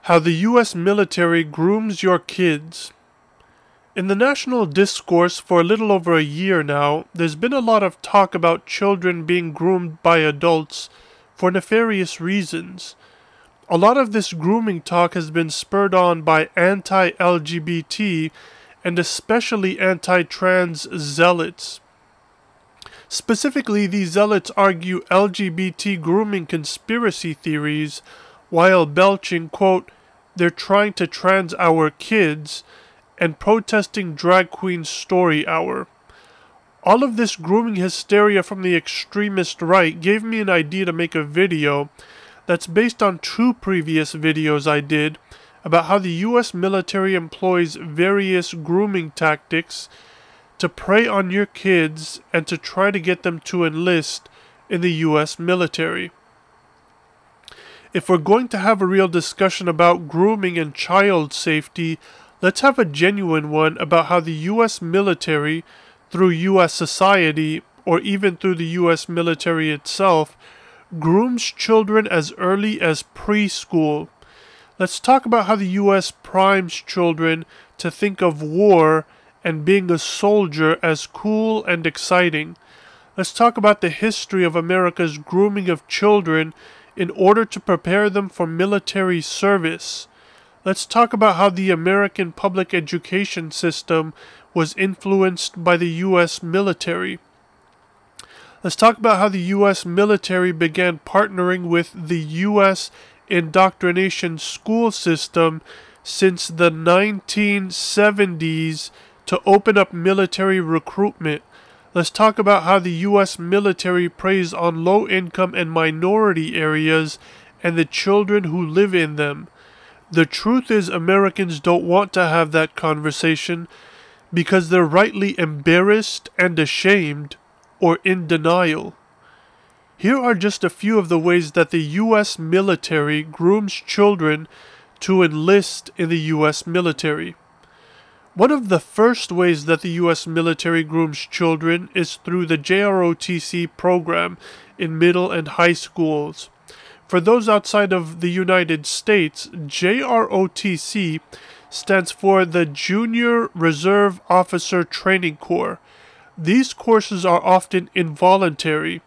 How the U.S. military grooms your kids. In the national discourse for a little over a year now, there's been a lot of talk about children being groomed by adults for nefarious reasons. A lot of this grooming talk has been spurred on by anti-LGBT and especially anti-trans zealots. Specifically, these zealots argue LGBT grooming conspiracy theories while belching, quote, "They're trying to trans our kids," and protesting drag queen story hour. All of this grooming hysteria from the extremist right gave me an idea to make a video that's based on two previous videos I did about how the US military employs various grooming tactics to prey on your kids and to try to get them to enlist in the US military. If we're going to have a real discussion about grooming and child safety, let's have a genuine one about how the US military, through US society, or even through the US military itself, grooms children as early as preschool. Let's talk about how the US primes children to think of war and being a soldier as cool and exciting. Let's talk about the history of America's grooming of children in order to prepare them for military service. Let's talk about how the American public education system was influenced by the US military. Let's talk about how the US military began partnering with the US indoctrination school system since the 1970s to open up military recruitment. Let's talk about how the US military preys on low-income and minority areas and the children who live in them. The truth is, Americans don't want to have that conversation because they're rightly embarrassed and ashamed or in denial. Here are just a few of the ways that the US military grooms children to enlist in the US military. One of the first ways that the US military grooms children is through the JROTC program in middle and high schools. For those outside of the United States, JROTC stands for the Junior Reserve Officer Training Corps. These courses are often involuntary,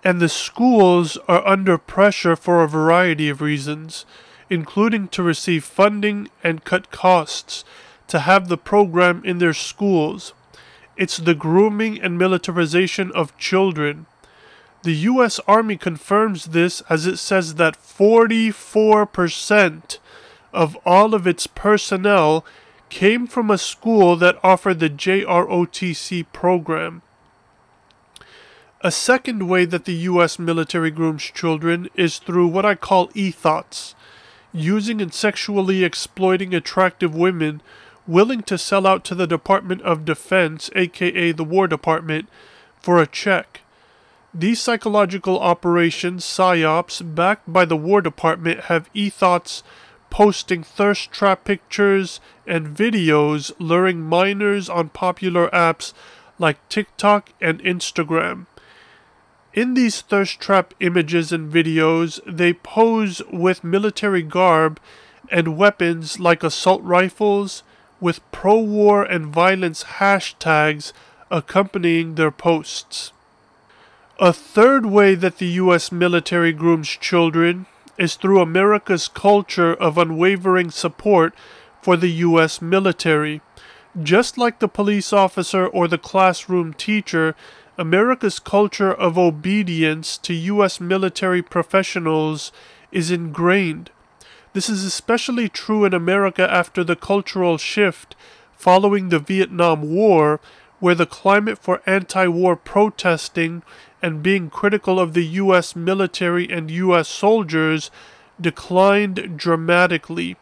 and the schools are under pressure for a variety of reasons, including to receive funding and cut costs to have the program in their schools. It's the grooming and militarization of children. The U.S. Army confirms this as it says that 44% of all of its personnel came from a school that offered the JROTC program. A second way that the U.S. military grooms children is through what I call e-thoughts, using and sexually exploiting attractive women willing to sell out to the Department of Defense, aka the War Department, for a check. These psychological operations, PSYOPs, backed by the War Department, have e-thoughts posting thirst trap pictures and videos luring minors on popular apps like TikTok and Instagram. In these thirst trap images and videos, they pose with military garb and weapons like assault rifles, with pro-war and violence hashtags accompanying their posts. A third way that the U.S. military grooms children is through America's culture of unwavering support for the U.S. military. Just like the police officer or the classroom teacher, America's culture of obedience to U.S. military professionals is ingrained. This is especially true in America after the cultural shift following the Vietnam War, where the climate for anti-war protesting and being critical of the U.S. military and U.S. soldiers declined dramatically.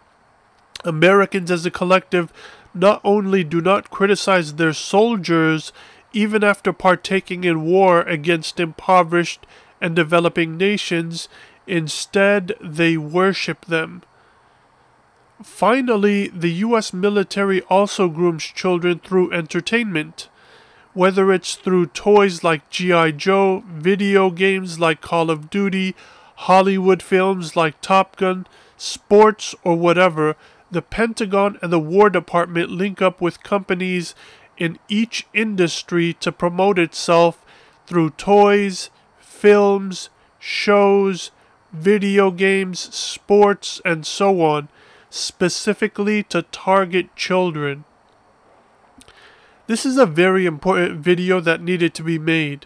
Americans as a collective not only do not criticize their soldiers even after partaking in war against impoverished and developing nations, instead they worship them. Finally, the U.S. military also grooms children through entertainment. Whether it's through toys like G.I. Joe, video games like Call of Duty, Hollywood films like Top Gun, sports, or whatever, the Pentagon and the War Department link up with companies in each industry to promote itself through toys, films, shows, video games, sports, and so on, specifically to target children. This is a very important video that needed to be made.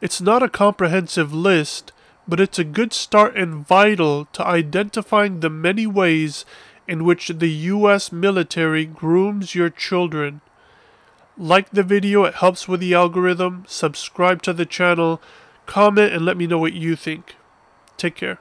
It's not a comprehensive list, but it's a good start and vital to identifying the many ways in which the U.S. military grooms your children. Like the video, it helps with the algorithm. Subscribe to the channel, comment, and let me know what you think. Take care.